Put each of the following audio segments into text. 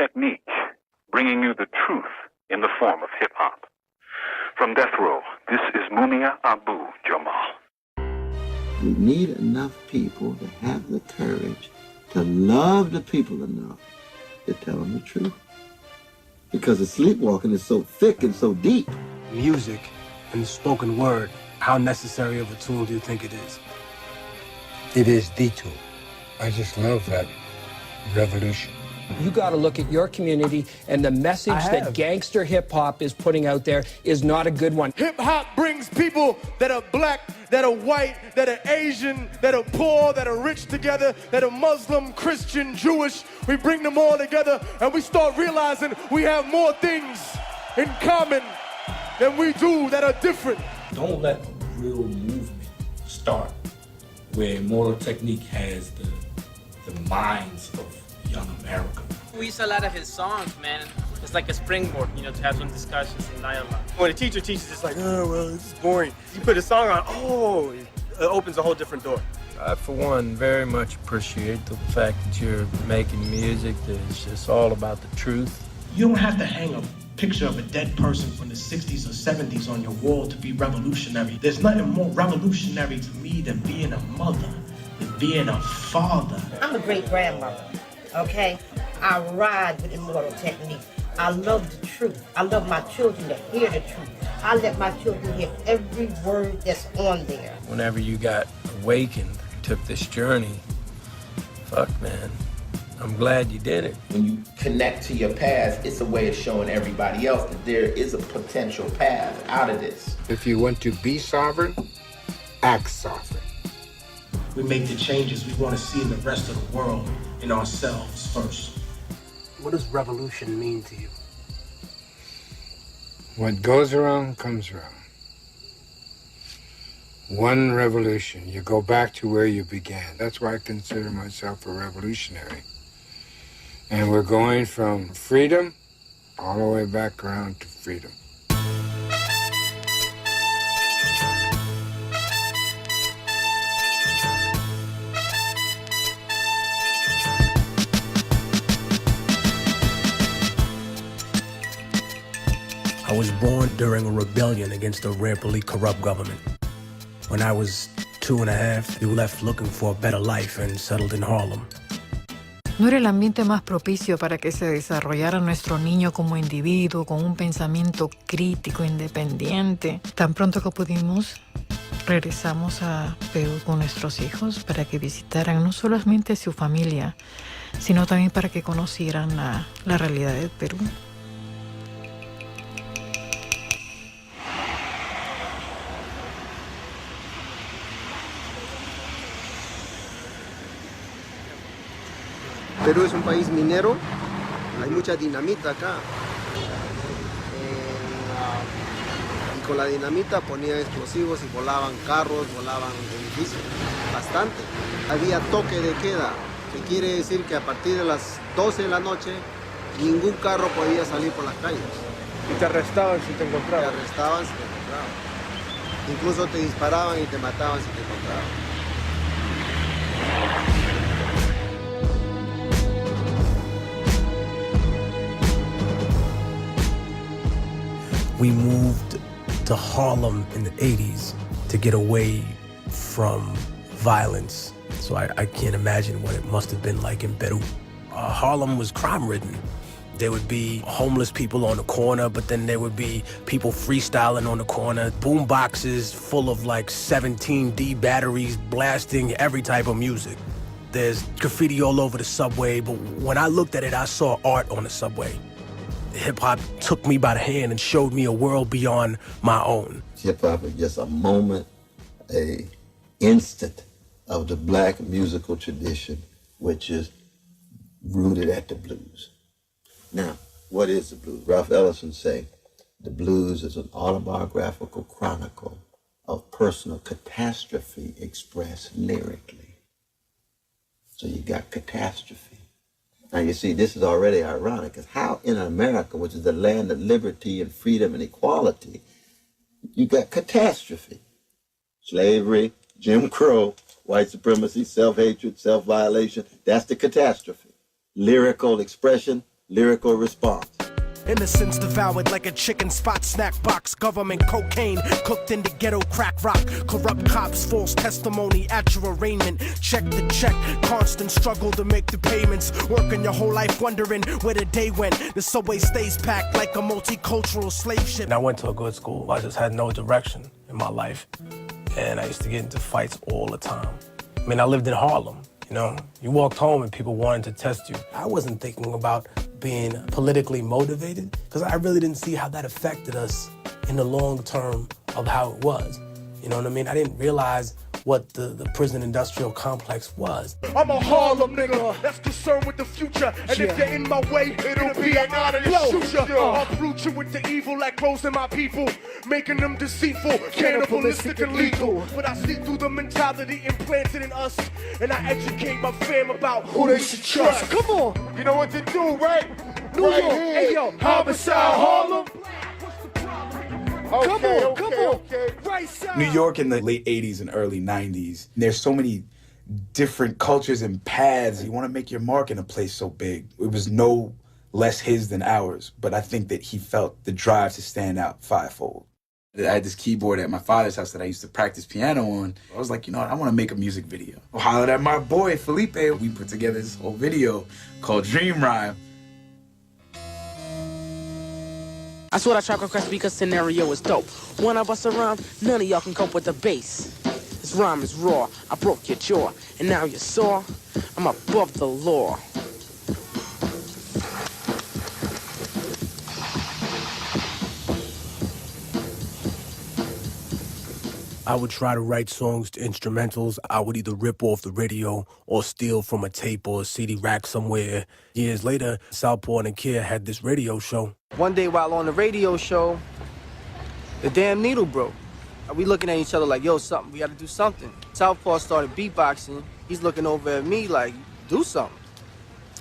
technique, bringing you the truth in the form of hip-hop. From Death Row, this is Mumia Abu-Jamal. We need enough people to have the courage to love the people enough to tell them the truth. Because the sleepwalking is so thick and so deep. Music and the spoken word, how necessary of a tool do you think it is? It is the tool. I just love that revolution. You got to look at your community, and the message that gangster hip-hop is putting out there is not a good one. Hip-hop brings people that are black, that are white, that are Asian, that are poor, that are rich together, that are Muslim, Christian, Jewish. We bring them all together, and we start realizing we have more things in common than we do that are different. Don't let a real movement start where Immortal Technique has the minds of young America. We use a lot of his songs, man. It's like a springboard, to have some discussions and dialogue. When a teacher teaches, it's like, oh, well, this is boring. You put a song on, it opens a whole different door. I, for one, very much appreciate the fact that you're making music that's just all about the truth. You don't have to hang a picture of a dead person from the 60s or 70s on your wall to be revolutionary. There's nothing more revolutionary to me than being a mother, than being a father. I'm a great-grandmother, okay? I ride with Immortal Technique. I love the truth. I love my children to hear the truth. I let my children hear every word that's on there. Whenever you got awakened, took this journey, fuck, man, I'm glad you did it. When you connect to your past, it's a way of showing everybody else that there is a potential path out of this. If you want to be sovereign, act sovereign. We make the changes we want to see in the rest of the world, in ourselves first. What does revolution mean to you? What goes around comes around. One revolution, you go back to where you began. That's why I consider myself a revolutionary. And we're going from freedom all the way back around to freedom. I was born during a rebellion against a rampantly corrupt government. When I was 2.5, we left looking for a better life and settled in Harlem. No era el ambiente más propicio para que se desarrollara nuestro niño como individuo, con un pensamiento crítico, independiente. Tan pronto que pudimos, regresamos a Perú con nuestros hijos para que visitaran no solamente su familia, sino también para que conocieran la realidad del Perú. Perú es un país minero, hay mucha dinamita acá. Y con la dinamita ponían explosivos y volaban carros, volaban edificios, bastante. Había toque de queda, que quiere decir que a partir de las 12 de la noche ningún carro podía salir por las calles. Y te arrestaban si te encontraban. Te arrestaban si te encontraban. Incluso te disparaban y te mataban si te encontraban. We moved to Harlem in the 80s to get away from violence. So I can't imagine what it must have been like in Peru. Harlem was crime-ridden. There would be homeless people on the corner, but then there would be people freestyling on the corner, boom boxes full of like 17D batteries blasting every type of music. There's graffiti all over the subway, but when I looked at it, I saw art on the subway. Hip-hop took me by the hand and showed me a world beyond my own. Hip-hop is just a moment, a instant of the black musical tradition, which is rooted at the blues. Now, what is the blues? Ralph Ellison say, the blues is an autobiographical chronicle of personal catastrophe expressed lyrically. So you got catastrophe. Now you see, this is already ironic, because how in America, which is the land of liberty and freedom and equality, you got catastrophe. Slavery, Jim Crow, white supremacy, self-hatred, self-violation, that's the catastrophe. Lyrical expression, lyrical response. Innocence devoured like a chicken spot snack box. Government cocaine cooked into ghetto crack rock. Corrupt cops, false testimony at your arraignment. Check the check, constant struggle to make the payments. Working your whole life wondering where the day went. The subway stays packed like a multicultural slave ship. And I went to a good school. I just had no direction in my life. And I used to get into fights all the time. I mean, I lived in Harlem, you know? You walked home and people wanted to test you. I wasn't thinking about being politically motivated because I really didn't see how that affected us in the long term of how it was. You know what I mean? I didn't realize what the prison industrial complex was. I'm a Harlem nigga that's concerned with the future. And if you're in my way, it'll be an honor to shoot you. I'll brute you with the evil that grows in my people, making them deceitful, cannibalistic and lethal. But I see through the mentality implanted in us, and I educate my fam about who they should trust. Come on. You know what to do, right? New York. Hey, yo. Homicide Harlem. Okay. Right side. New York in the late 80s and early 90s, there's so many different cultures and paths. You want to make your mark in a place so big. It was no less his than ours, but I think that he felt the drive to stand out fivefold. I had this keyboard at my father's house that I used to practice piano on. I was like, you know what, I want to make a music video. I hollered at my boy, Felipe. We put together this whole video called Dream Rhyme. I swear that track request because scenario is dope. When I bust around, none of y'all can cope with the bass. This rhyme is raw, I broke your jaw, and now you're sore. I'm above the law. I would try to write songs to instrumentals. I would either rip off the radio or steal from a tape or a CD rack somewhere. Years later, Southpaw and Akir had this radio show. One day while on the radio show, the damn needle broke. We looking at each other like, yo, we gotta do something. Southpaw started beatboxing. He's looking over at me like, do something.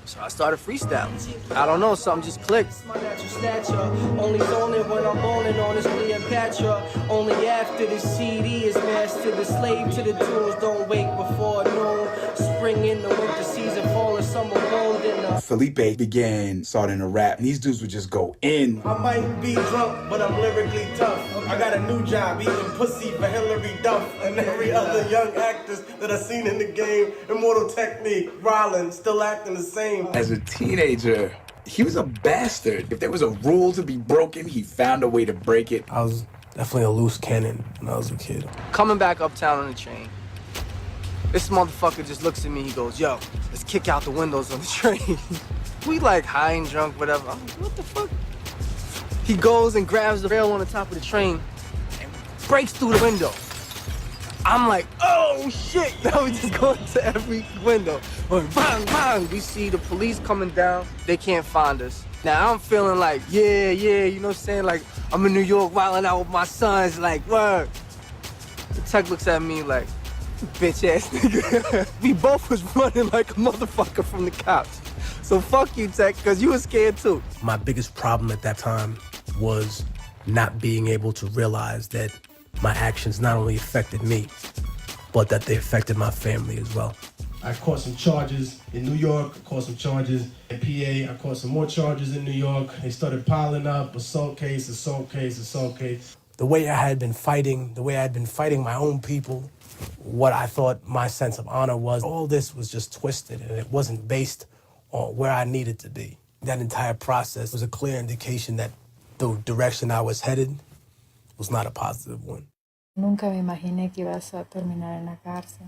So I started freestyling. I don't know, something just clicked. My natural stature, only zoning when I'm bowling on this Cleopatra. Only after the CD is mastered, the slave to the tunes don't wake before noon. Spring in the winter season, fall and summer cold dinner. Felipe began starting to rap, and these dudes would just go in. I might be drunk, but I'm lyrically tough. I got a new job, eating pussy for Hillary Duff and every other young actress that I seen in the game. Immortal Technique, Rollins, still acting the same. As a teenager, he was a bastard. If there was a rule to be broken, he found a way to break it. I was definitely a loose cannon when I was a kid. Coming back uptown on the train, this motherfucker just looks at me, he goes, yo, let's kick out the windows on the train. We like high and drunk, whatever. I'm like, what the fuck? He goes and grabs the rail on the top of the train and breaks through the window. I'm like, oh shit, now we just go into every window. Bang, bang. We see the police coming down, they can't find us. Now I'm feeling like, yeah, you know what I'm saying? Like, I'm in New York wilding out with my sons, like, word. The tech looks at me like, bitch ass nigga. We both was running like a motherfucker from the cops. So fuck you, Tech, because you were scared too. My biggest problem at that time was not being able to realize that my actions not only affected me, but that they affected my family as well. I caught some charges in New York, I caught some charges in PA, I caught some more charges in New York. They started piling up, assault case. The way I had been fighting my own people, what I thought my sense of honor was, all this was just twisted and it wasn't based on where I needed to be. That entire process was a clear indication that the direction I was headed was not a positive one. Nunca me imaginé que ibas a terminar en la cárcel.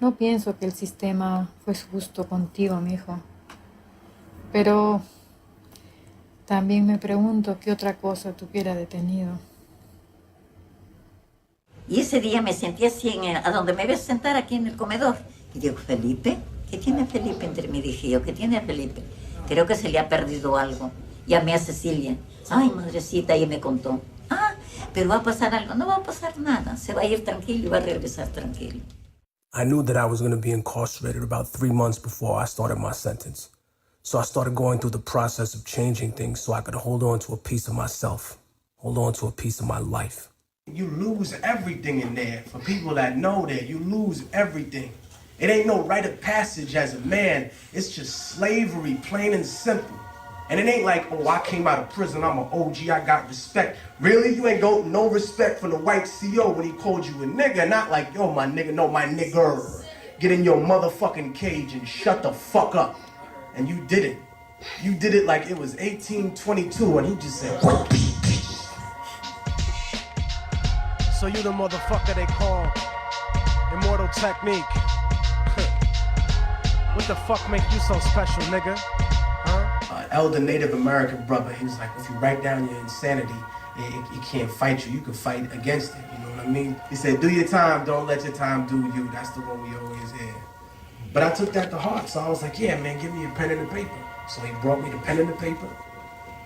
No pienso que el sistema fue justo contigo, mijo. Pero también me pregunto qué otra cosa te hubiera detenido. Y ese día me sentí así, a donde me ves sentar aquí en el comedor. Y digo, Felipe, ¿qué tiene Felipe entre mí? Dije yo, ¿qué tiene Felipe? Creo que se le ha perdido algo. Llamé a Cecilia. Ay, madrecita, y me contó. Ah, pero va a pasar algo. No va a pasar nada. Se va a ir tranquilo y va a regresar tranquilo. I knew that I was going to be incarcerated about 3 months before I started my sentence. So I started going through the process of changing things so I could hold on to a piece of myself, hold on to a piece of my life. You lose everything in there. For people that know that, you lose everything. It ain't no rite of passage as a man. It's just slavery, plain and simple. And it ain't like, oh, I came out of prison, I'm an OG, I got respect. Really? You ain't got no respect for the white CO when he called you a nigga. Not like, yo, my nigga, no, my nigger. Get in your motherfucking cage and shut the fuck up. And you did it. You did it like it was 1822 and he just said, So you the motherfucker they call Immortal Technique. What the fuck make you so special, nigga? Elder Native American brother, he was like, if you write down your insanity, it can't fight you. You can fight against it, you know what I mean? He said, do your time, don't let your time do you. That's the one we always hear. But I took that to heart, so I was like, yeah, man, give me a pen and a paper. So he brought me the pen and the paper,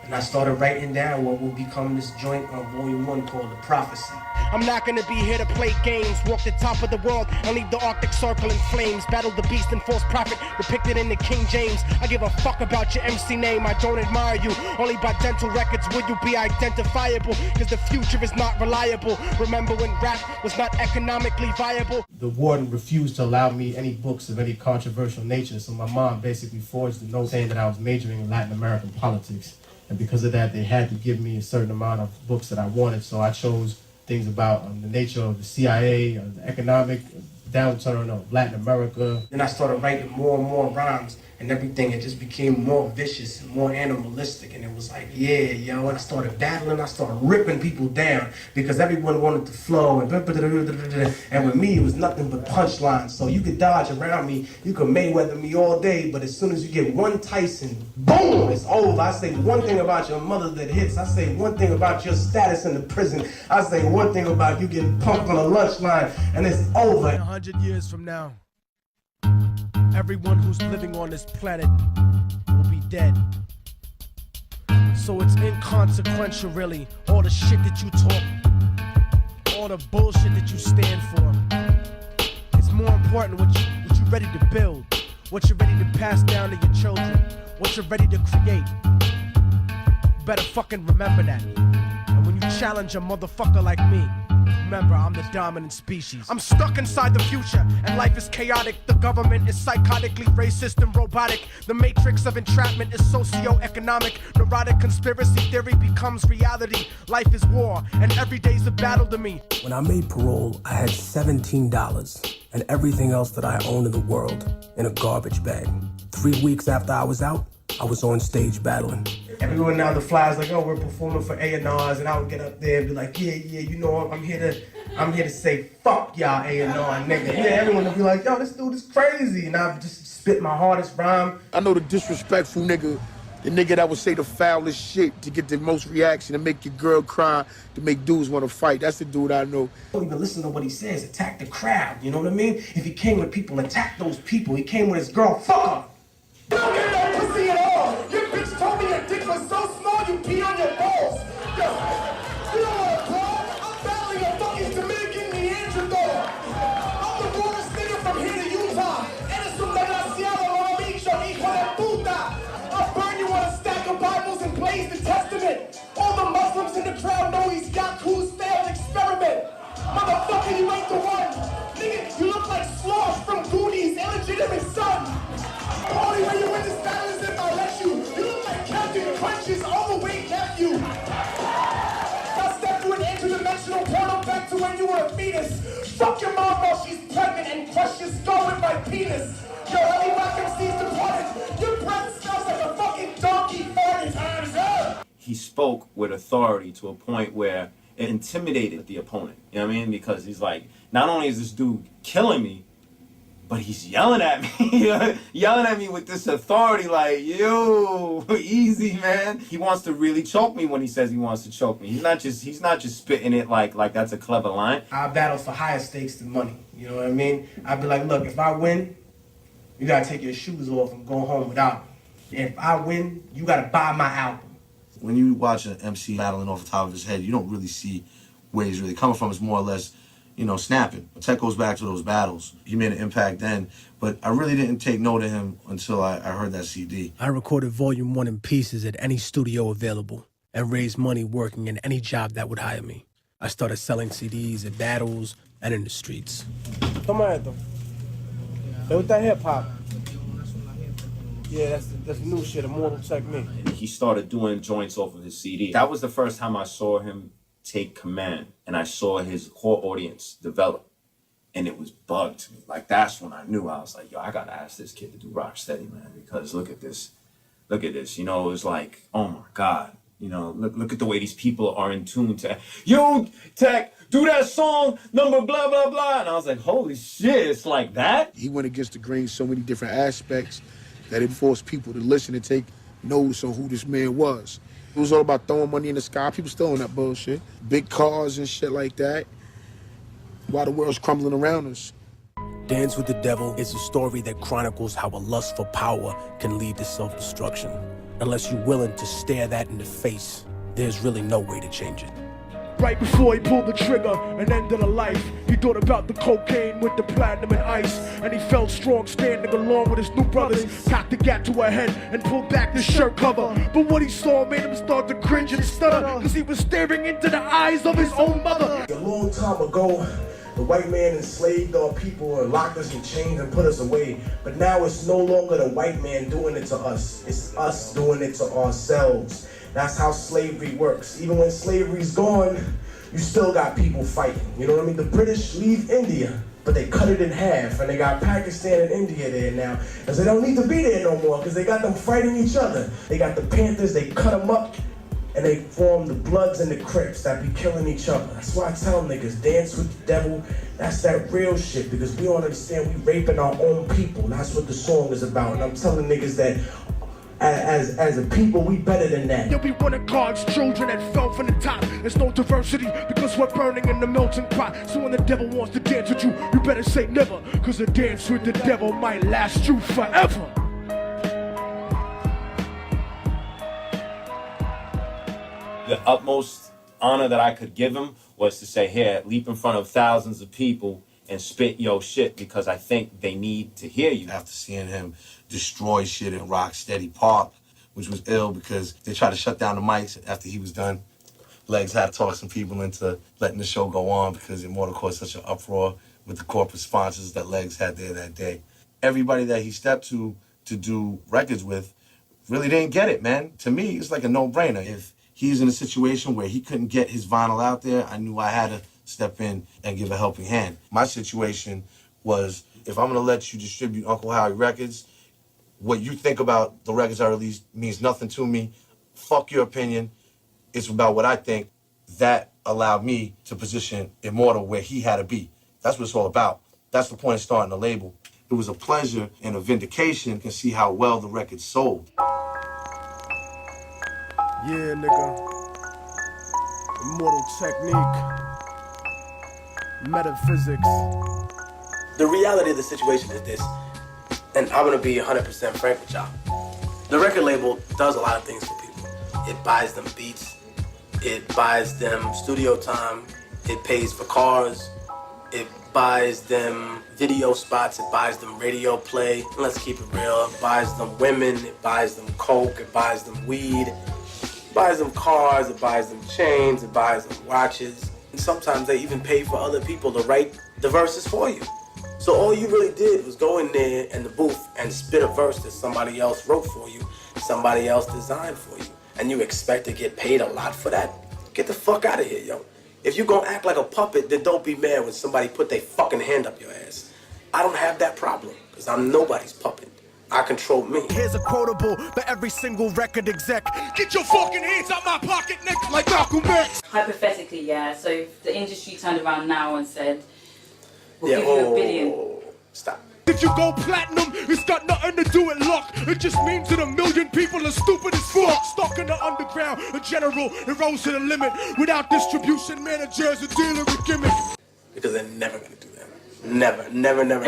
and I started writing down what will become this joint on Volume 1 called The Prophecy. I'm not gonna be here to play games, walk the top of the world and leave the Arctic Circle in flames, battle the beast and false prophet depicted in the King James. I give a fuck about your MC name, I don't admire you. Only by dental records will you be identifiable, cause the future is not reliable. Remember when rap was not economically viable? The warden refused to allow me any books of any controversial nature, so my mom basically forged a note saying that I was majoring in Latin American politics. And because of that, they had to give me a certain amount of books that I wanted, so I chose things about the nature of the CIA, the economic downturn of Latin America. Then I started writing more and more rhymes, and everything, it just became more vicious and more animalistic, and it was like, yeah, yo, and I started battling, I started ripping people down, because everyone wanted to flow, and with me, it was nothing but punchlines, so you could dodge around me, you could Mayweather me all day, but as soon as you get one Tyson, boom, it's over. I say one thing about your mother that hits, I say one thing about your status in the prison, I say one thing about you getting pumped on a lunch line, and it's over. 100 years from now, everyone who's living on this planet will be dead. So it's inconsequential, really, all the shit that you talk, all the bullshit that you stand for. It's more important what you're ready to build, what you're ready to pass down to your children, what you're ready to create. You better fucking remember that. And when you challenge a motherfucker like me, remember, I'm the dominant species. I'm stuck inside the future, and life is chaotic. The government is psychotically racist and robotic. The matrix of entrapment is socio-economic. Neurotic conspiracy theory becomes reality. Life is war, and every day's a battle to me. When I made parole, I had $17 and everything else that I owned in the world in a garbage bag. 3 weeks after I was out, I was on stage battling. Everyone now the flyers like, oh, we're performing for A&Rs, and I would get up there and be like, yeah, you know, I'm here to say fuck y'all A&R nigga. Yeah, everyone would be like, yo, this dude is crazy, and I would just spit my hardest rhyme. I know the disrespectful nigga, the nigga that would say the foulest shit to get the most reaction, to make your girl cry, to make dudes want to fight. That's the dude I know. Don't even listen to what he says. Attack the crowd. You know what I mean? If he came with people, attack those people. He came with his girl. Fuck him. You don't get no pussy at all. Your bitch told me your dick was so small you pee on your balls. Yo, you know what, bro? I'm battling a fucking Dominican Neanderthal. I'm the rawest nigga from here to Utah. Eres un desgraciado, mama bicho, hijo de puta. I'll burn you on a stack of Bibles and blaze the Testament. All the Muslims in the crowd know he's got Ku's failed experiment. Motherfucker, you ain't the one. Nigga, you look like Sloth from Goonies' illegitimate son. The only way you win this battle is if I let you. You look like Captain Crunch's overweight nephew. I'll step through an interdimensional portal back to when you were a fetus. Fuck your mom while she's pregnant and crush your skull with my penis. Yo, Ellie Rock MC's departed. Your breath smells like a fucking donkey farted. Time's up. He spoke with authority to a point where it intimidated the opponent. You know what I mean? Because he's like, not only is this dude killing me, but he's yelling at me, yelling at me with this authority like, yo, easy, man. He wants to really choke me when he says he wants to choke me. He's not just spitting it like that's a clever line. I battle for higher stakes than money. You know what I mean? I'd be like, look, if I win, you gotta take your shoes off and go home without me. If I win, you gotta buy my album. When you watch an MC battling off the top of his head, you don't really see where he's really coming from. It's more or less, you know, snapping. Tech goes back to those battles. He made an impact then, but I really didn't take note of him until I heard that CD. I recorded Volume 1 in pieces at any studio available and raised money working in any job that would hire me. I started selling CDs at battles and in the streets. Toma esto. Hey, with that hip hop. Yeah, that's new shit, Immortal Technique. He started doing joints off of his CD. That was the first time I saw him take command, and I saw his core audience develop. And it was bugged to me. Like, that's when I knew. I was like, yo, I gotta ask this kid to do Rocksteady, man, because look at this. Look at this. You know, it was like, oh my God. You know, look at the way these people are in tune to, yo, Tech, do that song, number blah, blah, blah. And I was like, holy shit, it's like that? He went against the grain so many different aspects that it forced people to listen and take notice on who this man was. It was all about throwing money in the sky. People still on that bullshit. Big cars and shit like that. While the world's crumbling around us. Dance with the Devil is a story that chronicles how a lust for power can lead to self-destruction. Unless you're willing to stare that in the face, there's really no way to change it. Right before he pulled the trigger and ended a life, he thought about the cocaine with the platinum and ice, and he felt strong standing along with his new brothers. Cocked the gat to her head and pulled back the shirt cover. But what he saw made him start to cringe and stutter, cause he was staring into the eyes of his own mother. A long time ago, the white man enslaved our people and locked us in chains and put us away. But now it's no longer the white man doing it to us. It's us doing it to ourselves. That's how slavery works. Even when slavery's gone, you still got people fighting. You know what I mean? The British leave India, but they cut it in half, and they got Pakistan and India there now. Because they don't need to be there no more, because they got them fighting each other. They got the Panthers, they cut them up, and they form the Bloods and the Crips that be killing each other. That's why I tell niggas, dance with the devil. That's that real shit, because we don't understand we raping our own people. That's what the song is about. And I'm telling niggas that as a people, we better than that. Yeah, we one of God's children that fell from the top. There's no diversity because we're burning in the melting pot. So when the devil wants to dance with you, you better say never, cause a dance with the devil might last you forever. The utmost honor that I could give him was to say, here, leap in front of thousands of people and spit your shit, because I think they need to hear you. After seeing him destroy shit in Rocksteady Park, which was ill because they tried to shut down the mics after he was done. Legs had to talk some people into letting the show go on because Immortal caused such an uproar with the corporate sponsors that Legs had there that day. Everybody that he stepped to do records with really didn't get it, man. To me, it's like a no-brainer. If he's in a situation where he couldn't get his vinyl out there, I knew I had to step in and give a helping hand. My situation was, if I'm gonna let you distribute Uncle Howie records, what you think about the records I released means nothing to me. Fuck your opinion. It's about what I think. That allowed me to position Immortal where he had to be. That's what it's all about. That's the point of starting the label. It was a pleasure and a vindication to see how well the record sold. Yeah, nigga. Immortal Technique. Metaphysics. The reality of the situation is this, and I'm gonna be 100% frank with y'all. The record label does a lot of things for people. It buys them beats, it buys them studio time, it pays for cars, it buys them video spots, it buys them radio play. Let's keep it real. It buys them women, it buys them coke, it buys them weed, it buys them cars, it buys them chains, it buys them watches. And sometimes they even pay for other people to write the verses for you. So all you really did was go in there in the booth and spit a verse that somebody else wrote for you, somebody else designed for you, and you expect to get paid a lot for that? Get the fuck out of here, yo. If you gonna act like a puppet, then don't be mad when somebody put their fucking hand up your ass. I don't have that problem, because I'm nobody's puppet. I control me. Here's a quotable for every single record exec. Get your fucking hands out my pocket, nigga, like Malcolm X. Hypothetically, yeah. So if the industry turned around now and said, we'll give you $1 billion. Stop. If you go platinum, it's got nothing to do with luck. It just means that 1 million people are stupid as fuck. Stuck in the underground, a general, it rose to the limit. Without distribution managers, a dealer with gimmicks. Because they're never gonna do that. Never, never, never.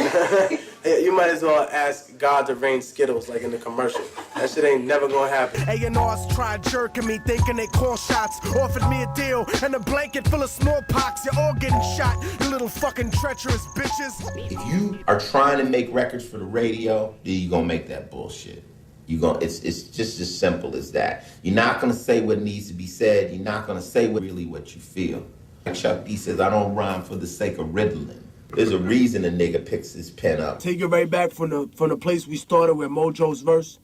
You might as well ask God to rain Skittles like in the commercial. That shit ain't never gonna happen. A&Rs tried jerking me, thinking they call shots. Offered me a deal and a blanket full of smallpox. You're all getting shot, you little fucking treacherous bitches. If you are trying to make records for the radio, then you're gonna make that bullshit. It's just as simple as that. You're not gonna say what needs to be said. You're not gonna say really what you feel. Like Chuck D says, I don't rhyme for the sake of riddling. There's a reason a nigga picks his pen up. Take it right back from the place we started with Mojo's verse,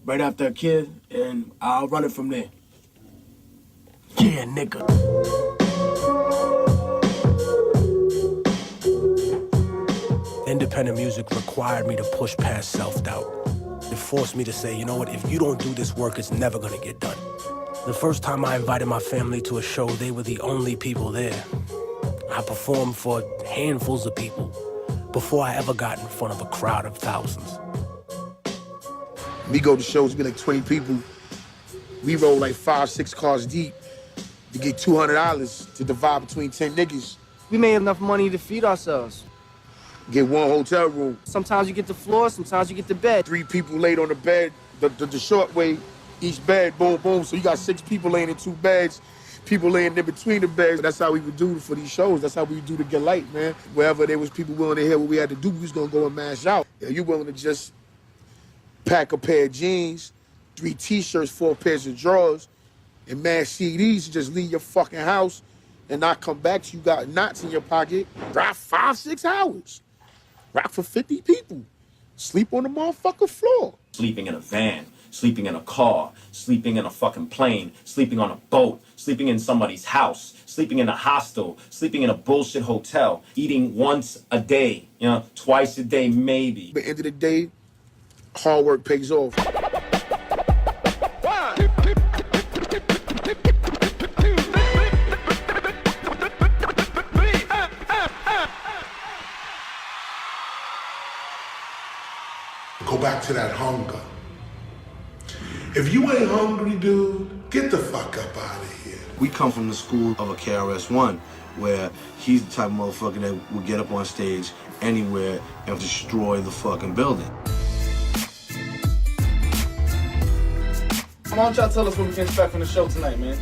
right after a kid, and I'll run it from there. Yeah, nigga. Independent music required me to push past self-doubt. It forced me to say, you know what, if you don't do this work, it's never gonna get done. The first time I invited my family to a show, they were the only people there. I performed for handfuls of people before I ever got in front of a crowd of thousands. We go to shows, be like 20 people. We roll like 5-6 cars deep to get $200 to divide between 10 niggas. We made enough money to feed ourselves. Get one hotel room. Sometimes you get the floor, sometimes you get the bed. 3 people laid on the bed, the short way, each bed, boom, boom. So you got 6 people laying in 2 beds, people laying in between the beds. That's how we would do for these shows. That's how we would do to get light, man. Wherever there was people willing to hear what we had to do, we was gonna go and mash out. Yeah, you willing to just pack a pair of jeans, 3 t-shirts, 4 pairs of drawers, and mash CDs, and just leave your fucking house and not come back till you got knots in your pocket. Drive 5-6 hours. Rock for 50 people. Sleep on the motherfucking floor. Sleeping in a van, sleeping in a car, sleeping in a fucking plane, sleeping on a boat, sleeping in somebody's house, sleeping in a hostel, sleeping in a bullshit hotel, eating once a day, you know, twice a day maybe. But at the end of the day, hard work pays off. Go back to that hunger. If you ain't hungry, dude, get the fuck up out of here. We come from the school of a KRS-One, where he's the type of motherfucker that would get up on stage anywhere and destroy the fucking building. Why don't y'all tell us what we can expect from the show tonight, man?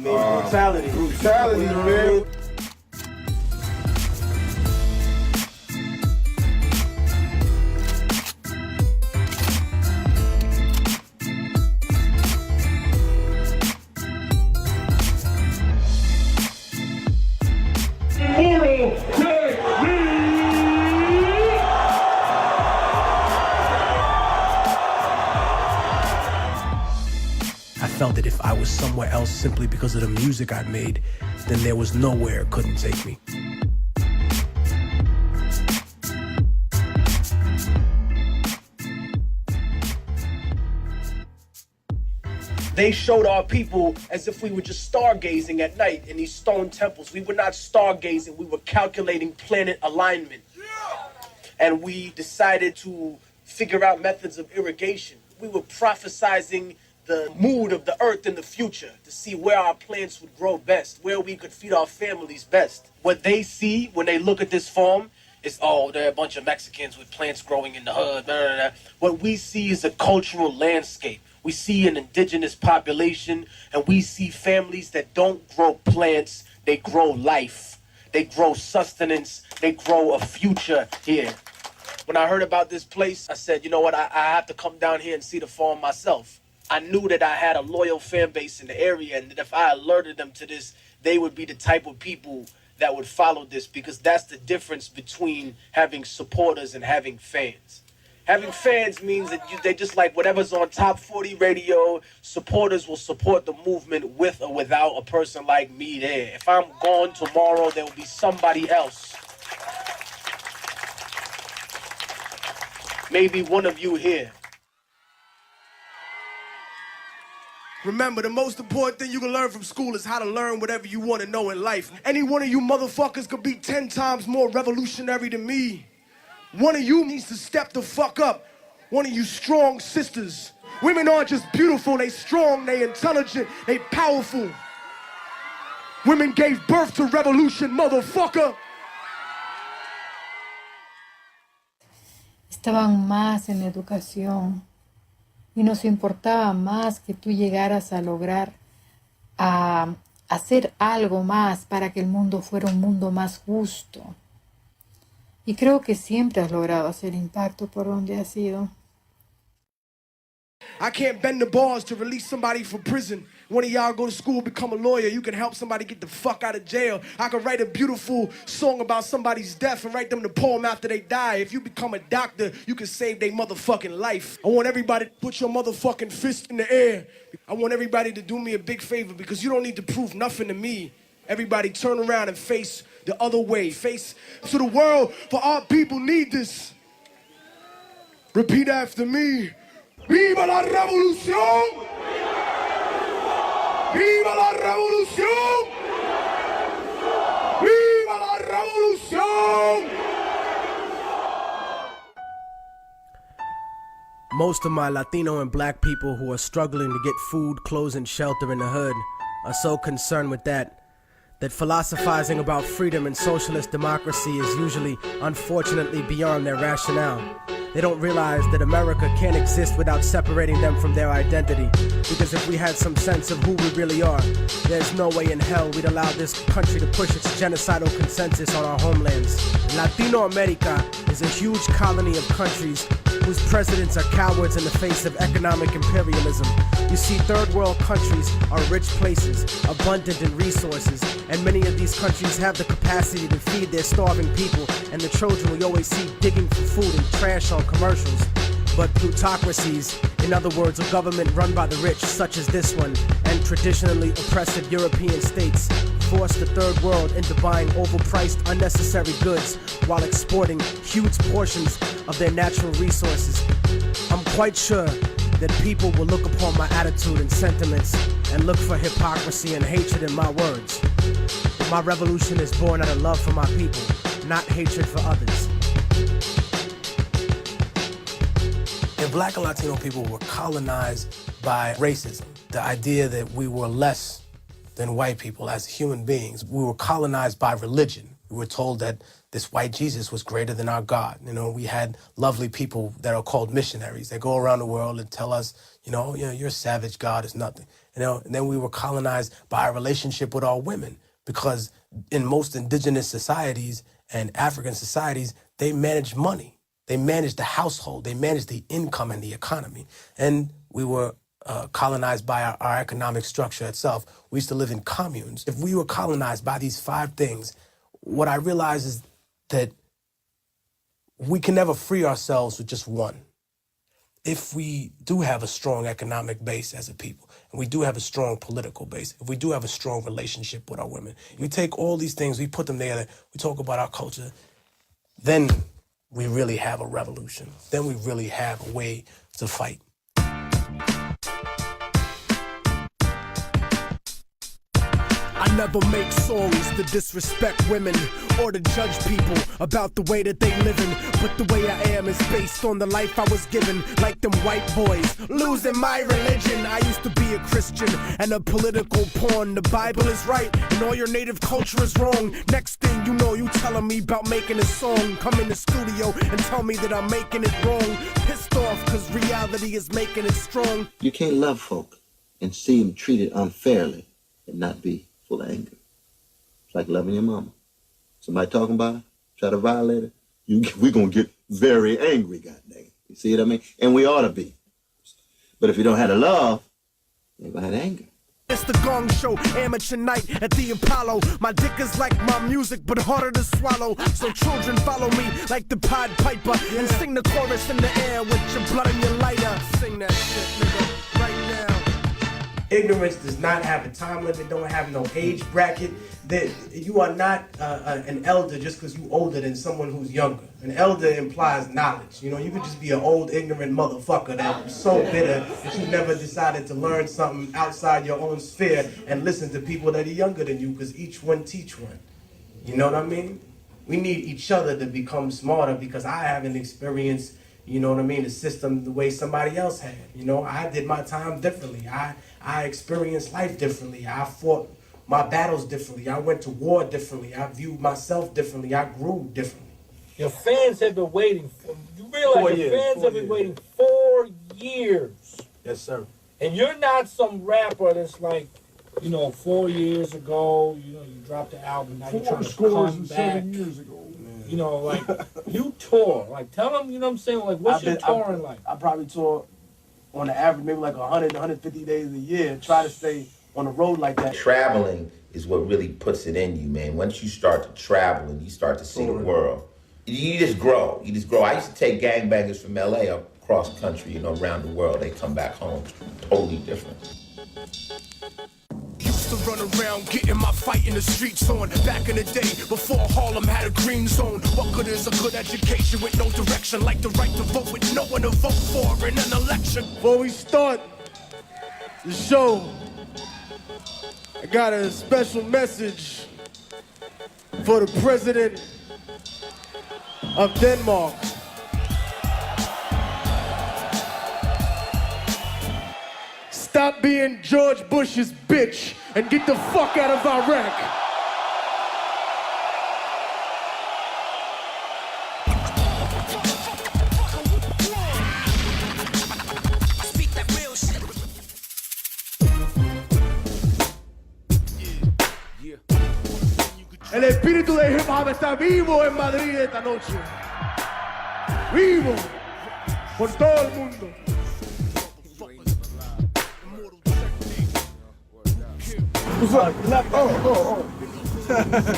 Brutality. Brutality, man. I felt that if I was somewhere else simply because of the music I made, then there was nowhere it couldn't take me. They showed our people as if we were just stargazing at night in these stone temples. We were not stargazing, we were calculating planet alignment. And we decided to figure out methods of irrigation. We were prophesizing the mood of the earth in the future to see where our plants would grow best, where we could feed our families best. What they see when they look at this farm is, oh, there are a bunch of Mexicans with plants growing in the hood. Blah, blah, blah. What we see is a cultural landscape. We see an indigenous population, and we see families that don't grow plants, they grow life. They grow sustenance, they grow a future here. When I heard about this place, I said, you know what, I have to come down here and see the farm myself. I knew that I had a loyal fan base in the area, and that if I alerted them to this, they would be the type of people that would follow this, because that's the difference between having supporters and having fans. Having fans means that they just like whatever's on Top 40 radio. Supporters will support the movement with or without a person like me there. If I'm gone tomorrow, there will be somebody else. Maybe one of you here. Remember, the most important thing you can learn from school is how to learn whatever you want to know in life. Any one of you motherfuckers could be 10 times more revolutionary than me. One of you needs to step the fuck up. One of you strong sisters. Women aren't just beautiful, they strong, they intelligent, they powerful. Women gave birth to revolution, motherfucker. Estaban más en educación. Y nos importaba más que tú llegaras a lograr a hacer algo más para que el mundo fuera un mundo más justo. Y creo que siempre has logrado hacer impacto por donde has ido. I can't bend the bars to release somebody from prison. One of y'all go to school, become a lawyer. You can help somebody get the fuck out of jail. I could write a beautiful song about somebody's death and write them the poem after they die. If you become a doctor, you can save their motherfucking life. I want everybody to put your motherfucking fist in the air. I want everybody to do me a big favor because you don't need to prove nothing to me. Everybody turn around and face the other way. Face to the world, for our people need this. Repeat after me. Viva la revolución! Viva la revolución! Viva la revolución! Most of my Latino and black people who are struggling to get food, clothes, and shelter in the hood are so concerned with that philosophizing about freedom and socialist democracy is usually, unfortunately, beyond their rationale. They don't realize that America can't exist without separating them from their identity. Because if we had some sense of who we really are, there's no way in hell we'd allow this country to push its genocidal consensus on our homelands. Latino America is a huge colony of countries whose presidents are cowards in the face of economic imperialism. You see, third world countries are rich places, abundant in resources, and many of these countries have the capacity to feed their starving people and the children we always see digging for food and trash on commercials. But plutocracies, in other words, a government run by the rich, such as this one, and traditionally oppressive European states, force the third world into buying overpriced, unnecessary goods while exporting huge portions of their natural resources. I'm quite sure that people will look upon my attitude and sentiments and look for hypocrisy and hatred in my words. But my revolution is born out of love for my people, not hatred for others. And black and Latino people were colonized by racism. The idea that we were less than white people as human beings. We were colonized by religion. We were told that this white Jesus was greater than our God. You know, we had lovely people that are called missionaries. They go around the world and tell us, your savage God is nothing. And then we were colonized by a relationship with our women, because in most indigenous societies and African societies, they manage money. They managed the household. They managed the income and the economy. And we were colonized by our economic structure itself. We used to live in communes. If we were colonized by these 5 things, what I realize is that we can never free ourselves with just one. If we do have a strong economic base as a people, and we do have a strong political base, if we do have a strong relationship with our women, we take all these things, we put them together, we talk about our culture, then we really have a revolution. Then we really have a way to fight. I never make songs to disrespect women or to judge people about the way that they living, but the way I am is based on the life I was given. Like them white boys losing my religion. I used to be a Christian and a political pawn. The Bible is right and all your native culture is wrong. Next thing you know, you telling me about making a song. Come in the studio and tell me that I'm making it wrong. Pissed off cause reality is making it strong. You can't love folk and see them treated unfairly and not be full of anger. It's like loving your mama. Somebody talking about her, try to violate her, we're going to get very angry, goddamn. You see what I mean? And we ought to be. But if you don't have the love, you ain't going to have the anger. It's the Gong Show, amateur night at the Apollo. My dick is like my music, but harder to swallow. So children follow me like the Pied Piper and sing the chorus in the air with your blood and your lighter. Sing that shit, nigga, right now. Ignorance does not have a time limit, don't have no age bracket. That you are not an elder just because you're older than someone who's younger. An elder implies knowledge. You could just be an old, ignorant motherfucker that's so bitter that you never decided to learn something outside your own sphere and listen to people that are younger than you, because each one teach one. You know what I mean? We need each other to become smarter, because I haven't experienced, the system the way somebody else had. I did my time differently. I experienced life differently. I fought my battles differently. I went to war differently. I viewed myself differently. I grew differently. Your fans have been waiting. You realize your fans have been waiting 4 years. Yes, sir. And you're not some rapper that's like, 4 years ago, you dropped the album. Now you're trying to come back. 7 years ago. You tour. Like, tell them, what I'm saying? Like, what's your touring like? I probably toured on the average, maybe like 100, 150 days a year, try to stay on the road like that. Traveling is what really puts it in you, man. Once you start to travel and you start to see the world, you just grow. You just grow. I used to take gangbangers from LA across the country, you know, around the world. They come back home totally different. Used to run around getting my fight in the streets on. Back in the day, before Harlem had a green zone. What good is a good education with no direction? Like the right to vote with no one to vote for in an election. Before we start the show, I got a special message for the president of Denmark. Stop being George Bush's bitch and get the fuck out of Iraq. El espíritu de hip hop está vivo en Madrid esta noche. Vivo por todo el mundo. What's up?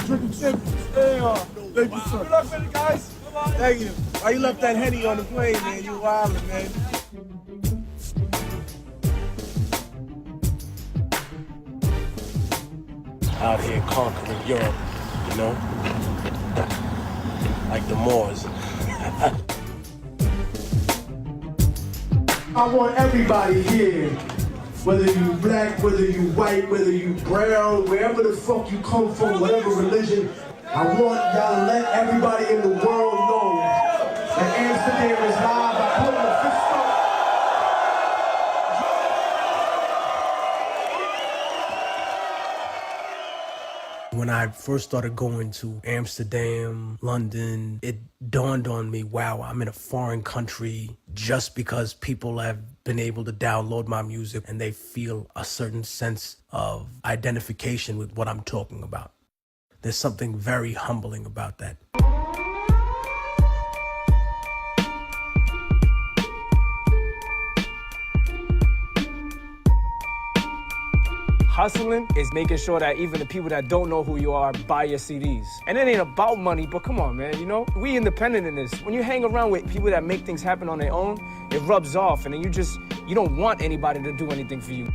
Drinking champions. Thank you, sir. Good luck with it, guys. Thank you. Why you left that Henny on the plane, man? You wildin', man. Out here conquering Europe, you know? Like the Moors. I want everybody here, whether you black, whether you white, whether you brown, wherever the fuck you come from, whatever religion, I want y'all to let everybody in the world know that Amsterdam is live. I put a fist up. When I first started going to Amsterdam, London, it dawned on me, wow, I'm in a foreign country just because people have been able to download my music and they feel a certain sense of identification with what I'm talking about. There's something very humbling about that. Hustling is making sure that even the people that don't know who you are buy your CDs. And it ain't about money, but come on, man, you know? We independent in this. When you hang around with people that make things happen on their own, it rubs off, and then you don't want anybody to do anything for you.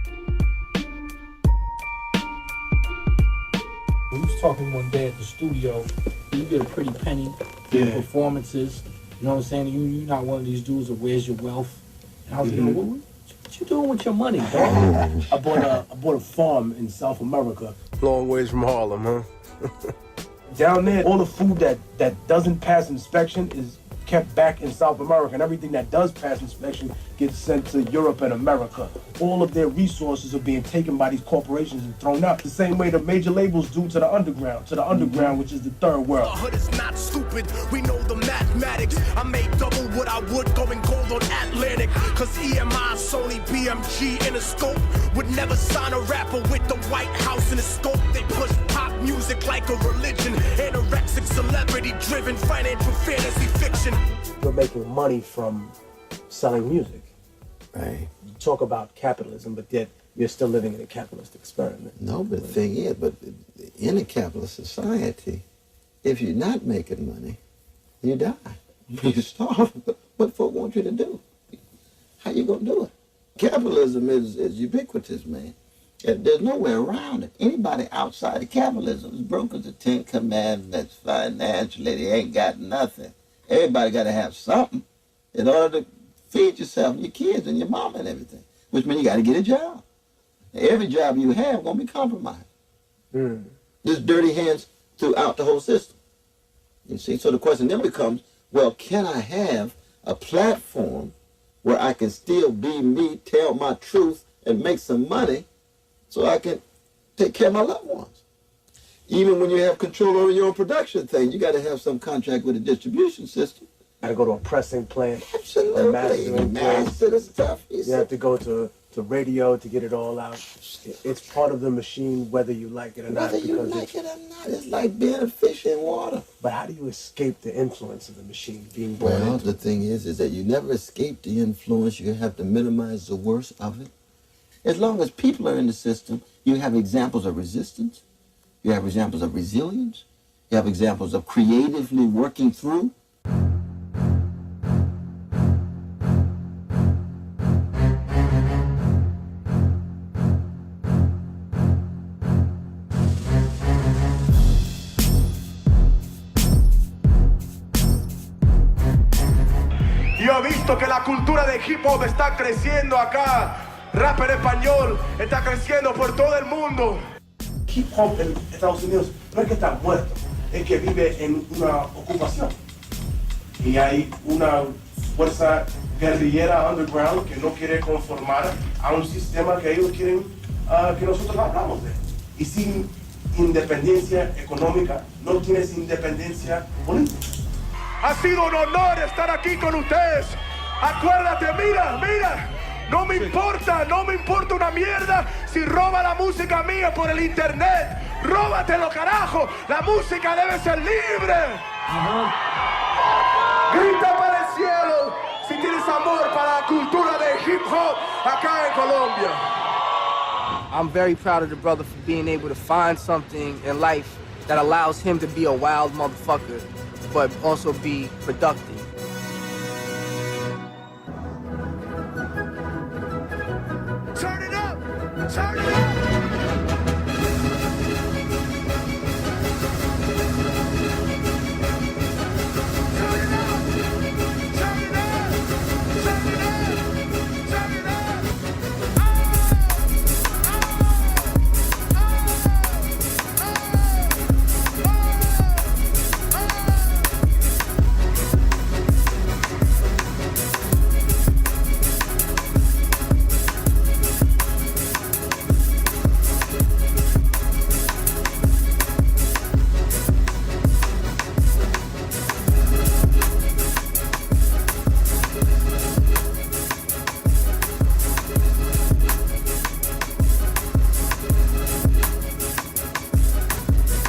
We was talking one day at the studio. You get a pretty penny for your performances. You know what I'm saying? You're not one of these dudes that wears your wealth. And I was like, what you doing with your money, dog? I bought a farm in South America. Long ways from Harlem, huh? Down there, all the food that doesn't pass inspection is kept back in South America, and everything that does pass inspection gets sent to Europe and America. All of their resources are being taken by these corporations and thrown out the same way the major labels do to the underground, which is the third world. The hood is not stupid, we know the mathematics. I made double what I would going gold on Atlantic. Cause EMI, Sony, BMG, Interscope would never sign a rapper with the White House in the scope. They push pop music like a religion, anorexic, celebrity-driven, financial fantasy fiction. We're making money from selling music. Right. You talk about capitalism, but yet you're still living in a capitalist experiment. No, but the thing is, but in a capitalist society, if you're not making money, you die. You starve. What folk want you to do? How you gonna do it? Capitalism is ubiquitous, man. There's no way around it. Anybody outside of capitalism is broke as the 10 Commandments. Financially, they ain't got nothing. Everybody got to have something in order to feed yourself and your kids and your mama and everything, which means you got to get a job. Every job you have going to be compromised. There's dirty hands throughout the whole system. You see, so the question then becomes, well, can I have a platform where I can still be me, tell my truth, and make some money so I can take care of my loved ones? Even when you have control over your own production thing, you got to have some contract with a distribution system. Got to go to a pressing plant. Absolutely. Master the stuff. You have to go to the radio to get it all out. It's part of the machine, whether you like it or not. Whether you like it or not, it's like being a fish in water. But how do you escape the influence of the machine being born Well, into the thing is that you never escape the influence. You have to minimize the worst of it. As long as people are in the system, you have examples of resistance. You have examples of resilience. You have examples of creatively working through. Yo he visto que la cultura de hip hop está creciendo acá. Rap en español está creciendo por todo el mundo. Hip hop en Estados Unidos no es que está muerto, es que vive en una ocupación. Y hay una fuerza guerrillera underground que no quiere conformar a un sistema que ellos quieren que nosotros hablamos de. Y sin independencia económica no tienes independencia política. Ha sido un honor estar aquí con ustedes. Acuérdate, mira, no me importa una mierda si roba la música mía por el internet. Róbatelo, carajo. La música debe ser libre. Grita para el cielo si tienes amor para la cultura de hip hop acá en Colombia. I'm very proud of the brother for being able to find something in life that allows him to be a wild motherfucker, but also be productive. Turn it up! Turn it up!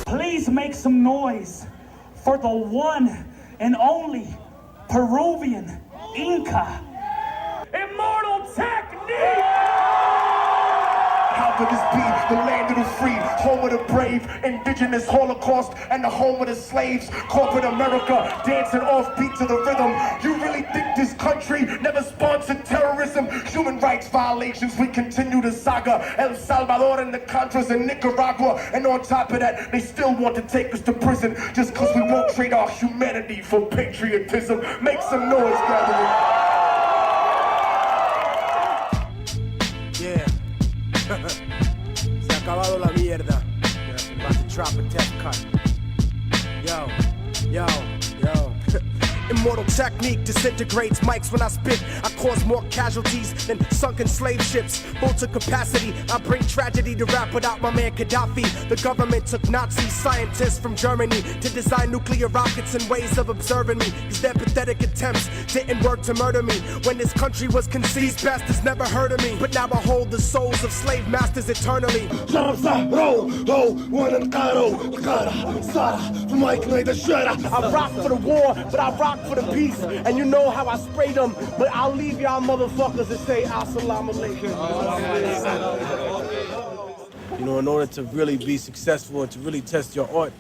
Please make some noise for the one and only Peruvian Inca, Immortal Technique! How could this be the land of the free, home of the brave, indigenous Holocaust, and the home of the slaves? Corporate America dancing offbeat to the rhythm. You really think this country never sponsored terrorism? Human rights violations, we continue the saga. El Salvador and the Contras in Nicaragua. And on top of that, they still want to take us to prison just because we won't trade our humanity for patriotism. Make some noise, gathering. Se ha acabado la mierda. About to drop a death cut. Yo. Immortal Technique disintegrates mics when I spit. I cause more casualties than sunken slave ships. Full to capacity, I bring tragedy to rap without my man Gaddafi. The government took Nazi scientists from Germany to design nuclear rockets and ways of observing me. Cause their pathetic attempts didn't work to murder me. When this country was conceived, these bastards never heard of me. But now I hold the souls of slave masters eternally. I rock for the war, but I rock for the peace. And you know how I spray them, but I'll leave y'all motherfuckers and say assalamu alaikum. You know, in order to really be successful and to really test your art,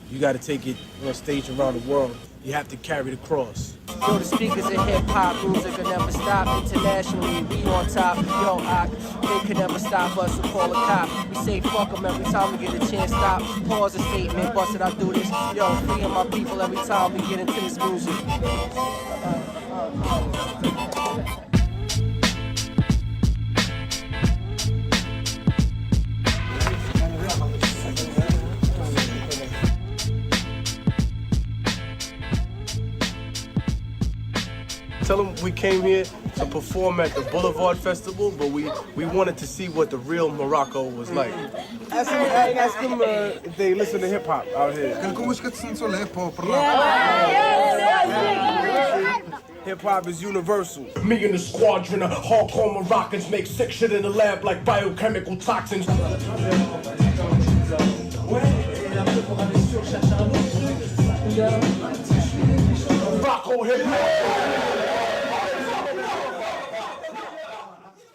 you got to take it on stage around the world. You have to carry the cross. Yo, the speakers of hip-hop music can never stop. Internationally, we on top. Yo, they can never stop us, so call a cop. We say fuck them every time we get a chance, stop. Pause a statement, busted, I do this. Yo, freeing my people every time we get into this music. Tell them we came here to perform at the Boulevard Festival, but we wanted to see what the real Morocco was like. Ask them if they listen to hip hop out here. Hip hop is universal. Me and the squadron of hardcore Moroccans make sick shit in the lab like biochemical toxins. Rocko hip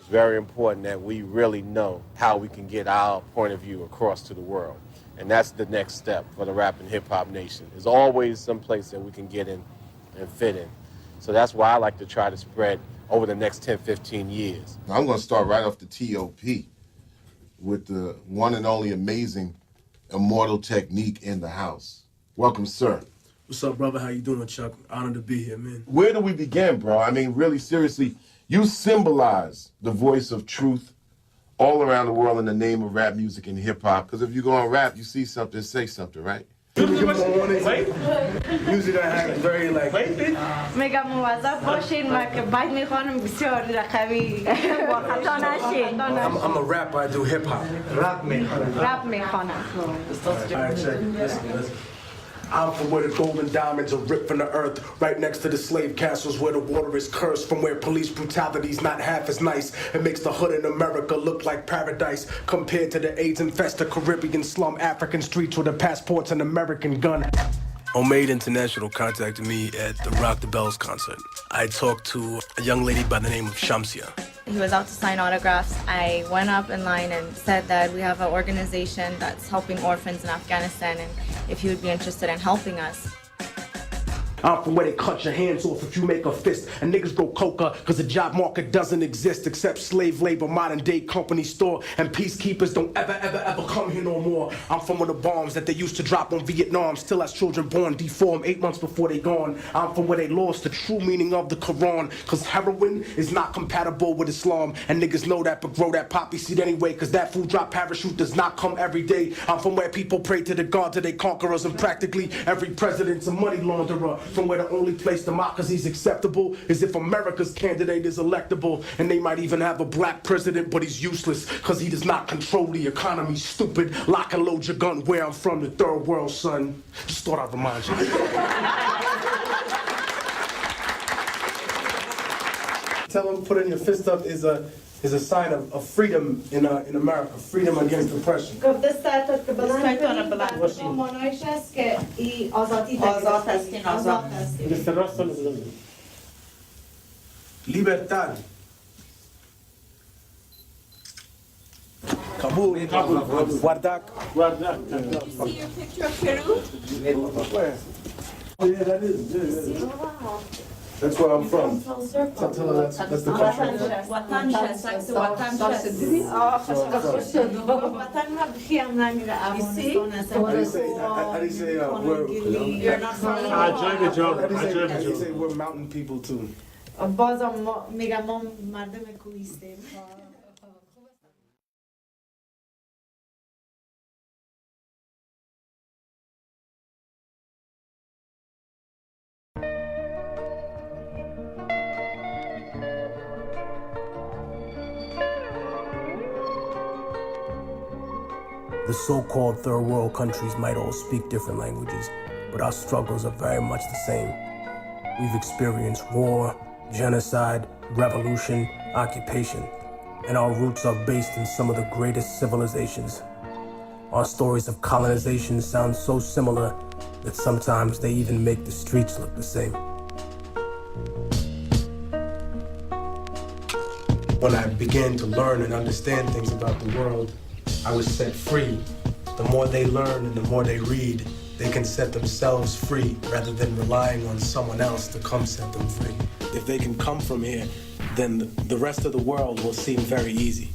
It's very important that we really know how we can get our point of view across to the world. And that's the next step for the Rap and Hip Hop Nation. There's always some place that we can get in and fit in. So that's why I like to try to spread over the next 10, 15 years. I'm going to start right off the TOP with the one and only amazing Immortal Technique in the house. Welcome, sir. What's up, brother? How you doing, Chuck? Honored to be here, man. Where do we begin, bro? I mean, really, seriously, you symbolize the voice of truth all around the world in the name of rap music and hip hop. Because if you go on rap, you see something, say something, right? Music I have very like. میگم موظف باشین و که باید میخوانم بسیار رقمی خطا نشین. I'm a rapper. I do hip hop. Rap میخوانم. Alright, check. Listen. I'm from where the golden diamonds are ripped from the earth, right next to the slave castles where the water is cursed, from where police brutality's not half as nice. It makes the hood in America look like paradise compared to the AIDS-infested Caribbean slum African streets with a passport's an American gun. Omade International contacted me at the Rock the Bells concert. I talked to a young lady by the name of Shamsia. He was out to sign autographs. I went up in line and said that we have an organization that's helping orphans in Afghanistan and if he would be interested in helping us. I'm from where they cut your hands off if you make a fist. And niggas grow coca cause the job market doesn't exist except slave labor, modern day company store. And peacekeepers don't ever come here no more. I'm from where the bombs that they used to drop on Vietnam still has children born deformed 8 months before they gone. I'm from where they lost the true meaning of the Quran cause heroin is not compatible with Islam. And niggas know that but grow that poppy seed anyway cause that food drop parachute does not come every day. I'm from where people pray to the God till they conquer us and practically every president's a money launderer. From where the only place democracy's acceptable is if America's candidate is electable. And they might even have a black president, but he's useless cause he does not control the economy. Stupid, lock and load your gun where I'm from, the third world, son. Just thought I'd remind you. Tell them putting your fist up is a sign of freedom in America, freedom against oppression. گفته سرتت که بلند کنی مانایش هست که ای آزادی آزاد هستین آزاد هستین Libertad. Kabul. Wardak. See your picture of Peru? Where? Oh yeah, that is. Yeah. That's where I'm from. That's the country. وطن شست وطن وطن ما بخيام نمیره افغانستان How do you say You're not from How do you say we're mountain people too? بازم میگم ما مردم کوهستیم. The so-called third world countries might all speak different languages, but our struggles are very much the same. We've experienced war, genocide, revolution, occupation, and our roots are based in some of the greatest civilizations. Our stories of colonization sound so similar that sometimes they even make the streets look the same. When I began to learn and understand things about the world, I was set free. The more they learn and the more they read, they can set themselves free rather than relying on someone else to come set them free. If they can come from here, then the rest of the world will seem very easy.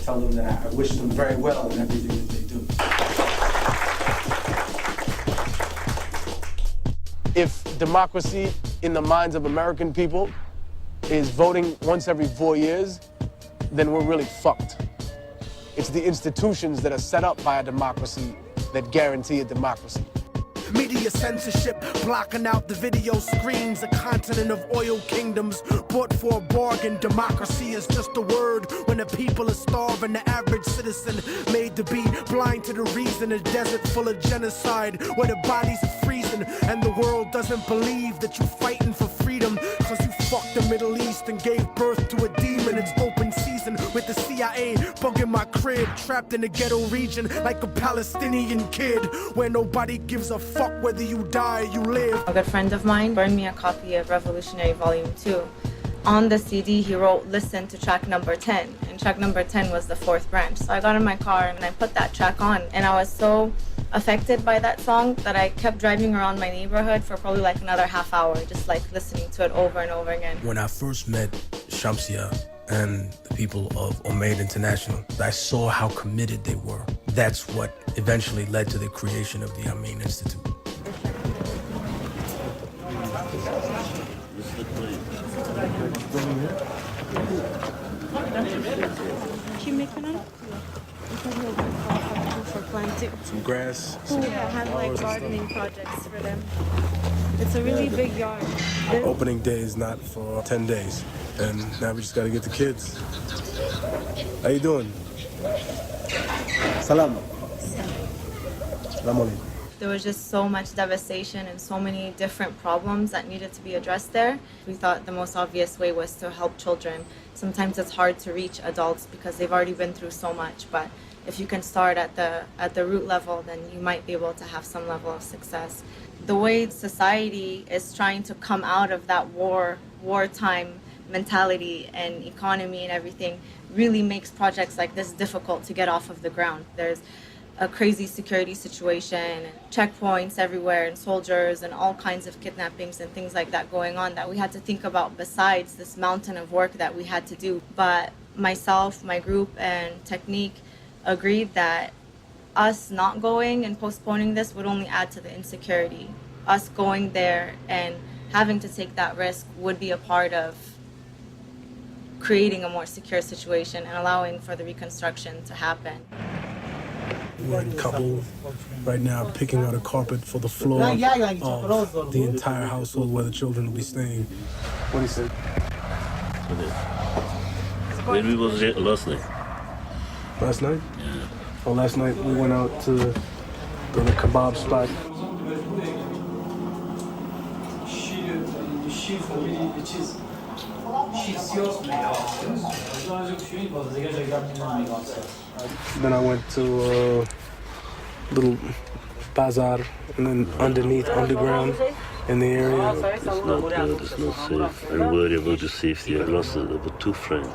Tell them that I wish them very well in everything that they do. If democracy in the minds of American people is voting once every 4 years, then we're really fucked. It's the institutions that are set up by a democracy that guarantee a democracy. Media censorship, blocking out the video screens. A continent of oil kingdoms bought for a bargain. Democracy is just a word when the people are starving. The average citizen made to be blind to the reason. A desert full of genocide where the bodies are freezing and the world doesn't believe that you're fighting for freedom. Cause you fucked the Middle East and gave birth to a demon. It's open season with the CIA bugging my crib, trapped in the ghetto region like a Palestinian kid, where nobody gives a fuck whether you die or you live. A good friend of mine burned me a copy of Revolutionary Volume 2. On the CD, he wrote, listen to track number 10. And track number 10 was the fourth branch. So I got in my car and I put that track on. And I was so affected by that song that I kept driving around my neighborhood for probably like another half hour, just like listening to it over and over again. When I first met Shamsia and the people of Omeid International, I saw how committed they were. That's what eventually led to the creation of the Amin Institute. She making it? For planting. Some grass. Yeah, I have like gardening projects for them. It's a really big yard. Opening day is not for 10 days. And now we just gotta get the kids. How you doing? Salam. Salam alaikum. There was just so much devastation and so many different problems that needed to be addressed there. We thought the most obvious way was to help children. Sometimes it's hard to reach adults because they've already been through so much, but if you can start at the root level, then you might be able to have some level of success. The way society is trying to come out of that wartime mentality and economy and everything really makes projects like this difficult to get off of the ground. There's a crazy security situation, checkpoints everywhere, and soldiers, and all kinds of kidnappings and things like that going on that we had to think about besides this mountain of work that we had to do. But myself, my group, and Technique agreed that us not going and postponing this would only add to the insecurity. Us going there and having to take that risk would be a part of creating a more secure situation and allowing for the reconstruction to happen. We're in Kabul right now, picking out a carpet for the floor of the entire household where the children will be staying. What do you say? Where we was last night? Last night? Yeah. Oh, last night we went out to the kebab spot. Then I went to a little bazaar, and then underground in the area. It's not good, it's not safe. I'm worried about the safety. I lost about two friends.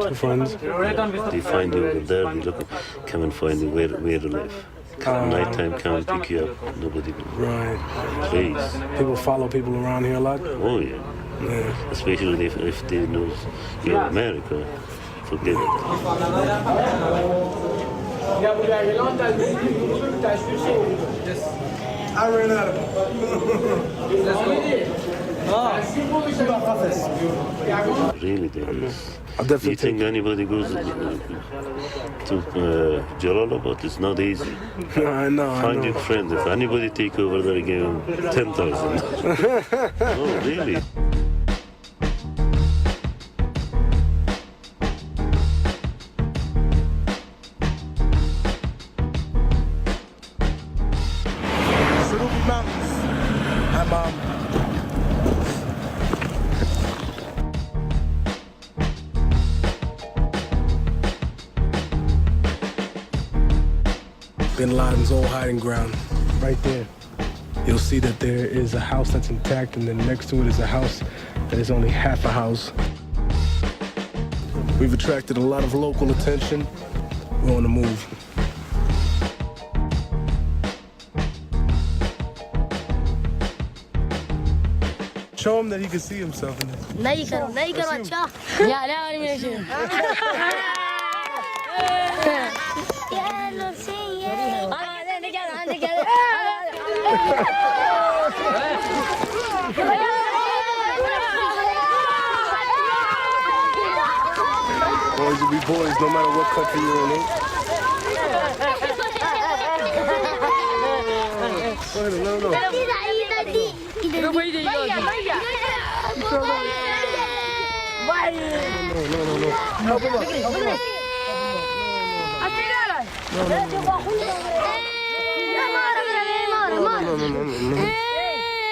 Two friends? They find you over there, they look, come and find you where to live. Nighttime come and pick you up, nobody will. Right. Please. People follow people around here a lot? Oh yeah. Yeah. Especially if they know you're America, forget it. I ran out of Really dangerous. Do you think anybody goes to Jalalabad? It's not easy. I know. Find your friend. If anybody take over there, give him 10,000. Oh, really? Surubi Mountains. I'm Bin Laden's old hiding ground, right there. You'll see that there is a house that's intact, and then next to it is a house that is only half a house. We've attracted a lot of local attention. We're on the move. Show him that he can see himself in this. नहीं करो अच्छा या ला animation यार लो से ये आने क्या Boys will be boys no matter what country you're in.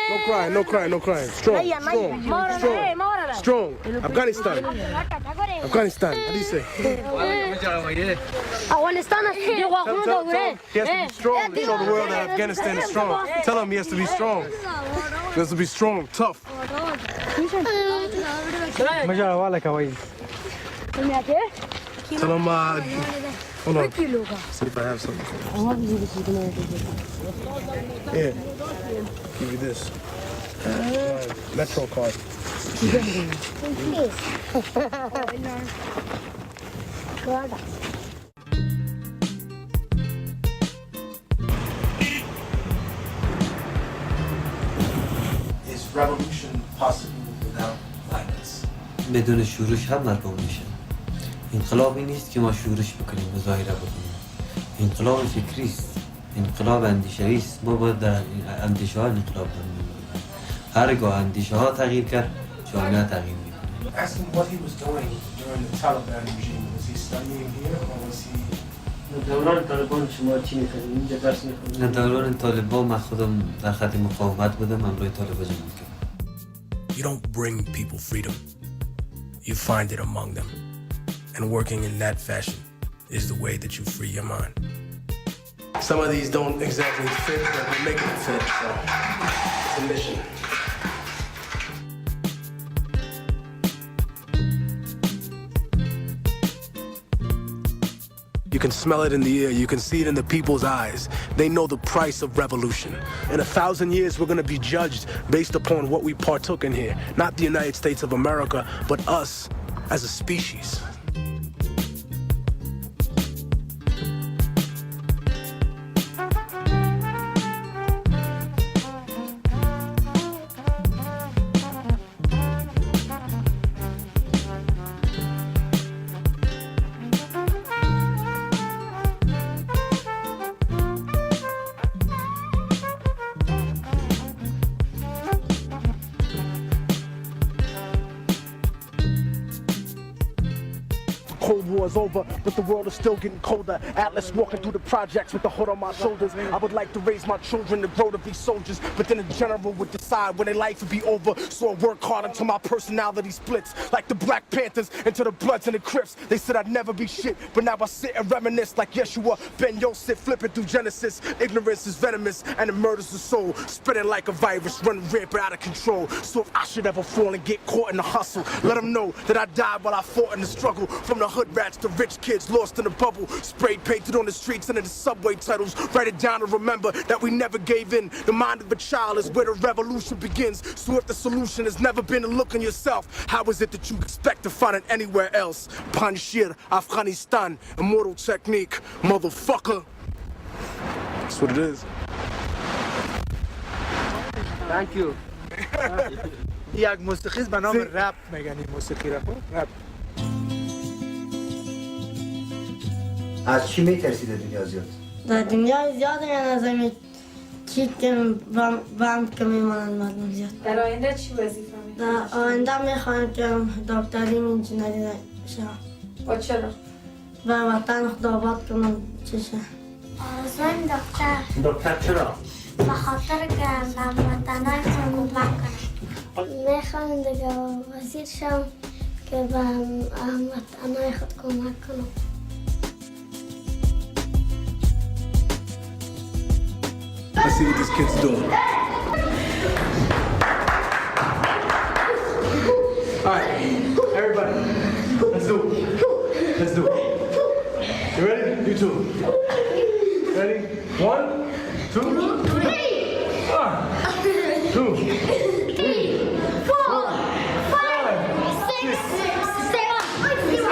No crying, no crying, no crying. Strong, strong, strong. Afghanistan. Afghanistan. How do you say? Afghanistan. Tell him he has to be strong to show the world that Afghanistan is strong. Tell him he has to be strong. He has to be strong, tough. Tell him, hold on. See if I have something. Here, give you this. Metro card. Is revolution possible without violence? بدون شورش هم ناکام میشه. انقلابی نیست که ما شورش بکنیم، مظاهره بکنیم. انقلاب فکری است. انقلاب اندیشه‌ای است. ما باید در اندیشه ها انقلاب کنیم. هرگاه اندیشه ها تغییر کرد، جامعه تغییر میکنه. Ask him what he was doing during the Taliban regime. Was he studying here or was he? دوران طالبان شما چی می‌کنید؟ اینجا درس می‌خونید؟ دوران طالبان من خودم در خط مقاومت بودم، امروز طالبان جمع می‌کنم. You don't bring people freedom. You find it among them. And working in that fashion is the way that you free your mind. Some of these don't exactly fit, but we're making it fit, so it's a mission. You can smell it in the air. You can see it in the people's eyes. They know the price of revolution. In 1,000 years, we're going to be judged based upon what we partook in here. Not the United States of America, but us as a species. Cold War's over, but the world is still getting colder. Atlas walking through the projects with the hood on my shoulders. I would like to raise my children to grow to be soldiers, but then the general would decide when their life would be over. So I work hard until my personality splits, like the Black Panthers into the Bloods and the Crips. They said I'd never be shit, but now I sit and reminisce like Yeshua, Ben Yosef, flipping through Genesis. Ignorance is venomous and it murders the soul, spreading like a virus, running rampant out of control. So if I should ever fall and get caught in the hustle, let them know that I died while I fought in the struggle. From the hood rats to rich kids lost in a bubble, sprayed painted on the streets and in the subway titles. Write it down and remember that we never gave in. The mind of a child is where the revolution begins. So if the solution has never been to look in yourself, how is it that you expect to find it anywhere else? Panjshir, Afghanistan, immortal technique, motherfucker. That's what it is. Thank you. یک موسیقیست به نام رپ میگن این موسیقی را. رپ. از چی میترسی در دنیا زیاد؟ در دنیا زیاد نظمی چی که بند که میمانند مردم زیاد. در آینده چی وظیفه میخواید؟ در آینده میخوایم که دکتری انجینری شم. با چرا؟ به وطن خدا آباد کنم چشه. آرزویم دکتر. دکتر چرا؟ به خاطر که به وطنهای خود کمک کنم. میخوایم دیگه وزیر شم که به وطنهای خود کمک کنم. Let's see what this kid's doing. All right, everybody, let's do it. Let's do it. You ready? You two. Ready? 1, 2, 3. 1, 2, 3, 4, 5, 6, 7, 8.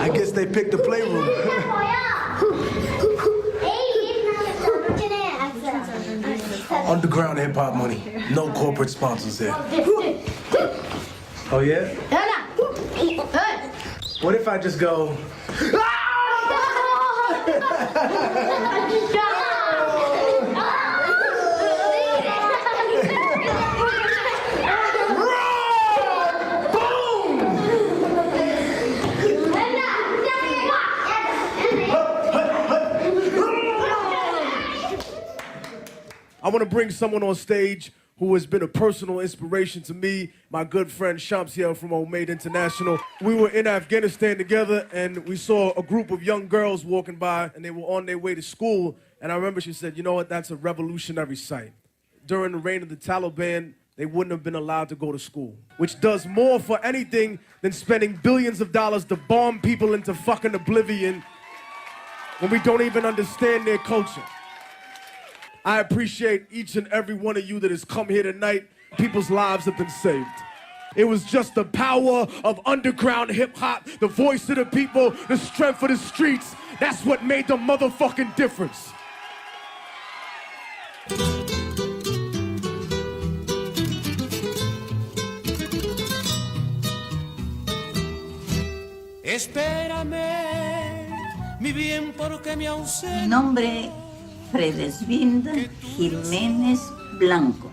I guess they picked the playroom. Underground hip hop money. No corporate sponsors here. Oh yeah? What if I just go? I want to bring someone on stage who has been a personal inspiration to me, my good friend Shamsiel from Old Maid International. We were in Afghanistan together, and we saw a group of young girls walking by, and they were on their way to school. And I remember she said, you know what, that's a revolutionary sight. During the reign of the Taliban, they wouldn't have been allowed to go to school, which does more for anything than spending billions of dollars to bomb people into fucking oblivion when we don't even understand their culture. I appreciate each and every one of you that has come here tonight. People's lives have been saved. It was just the power of underground hip-hop, the voice of the people, the strength of the streets. That's what made the motherfucking difference. Espérame, mi bien, porque me ausento. Mi nombre Fredesvinda Jiménez Blanco.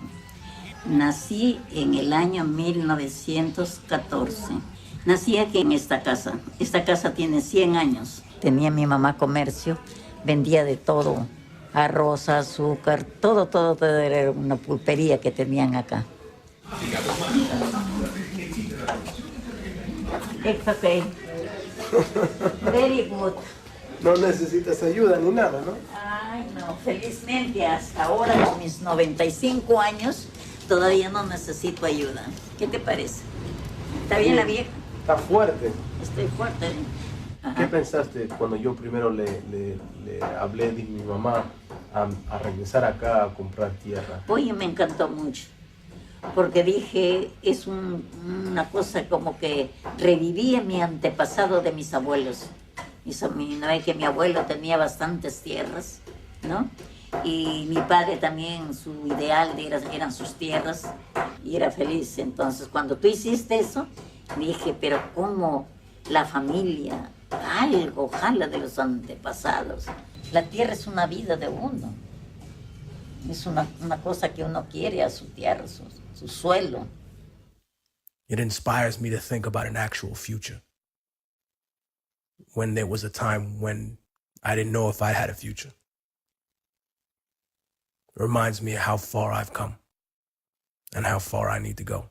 Nací en el año 1914. Nací aquí en esta casa. Esta casa tiene 100 años. Tenía mi mamá comercio, vendía de todo. Arroz, azúcar, todo era una pulpería que tenían acá. It's okay. Very good. No necesitas ayuda ni nada, ¿no? Ay, no, felizmente hasta ahora, con mis 95 años, todavía no necesito ayuda. ¿Qué te parece? ¿Está bien la vieja? Está fuerte. Estoy fuerte. ¿Qué pensaste cuando yo primero le hablé de mi mamá a regresar acá a comprar tierra? Oye, me encantó mucho, porque dije, es una cosa como que revivía mi antepasado de mis abuelos. No es que mi abuelo tenía bastantes tierras, ¿no? Y mi padre también, su ideal eran sus tierras y era feliz. Entonces, cuando tú hiciste eso, dije, pero ¿cómo la familia, algo, jala de los antepasados? La tierra es una vida de uno. Es una cosa que uno quiere a su tierra, su suelo. It inspires me to think about an actual future. When there was a time when I didn't know if I had a future. It reminds me of how far I've come and how far I need to go.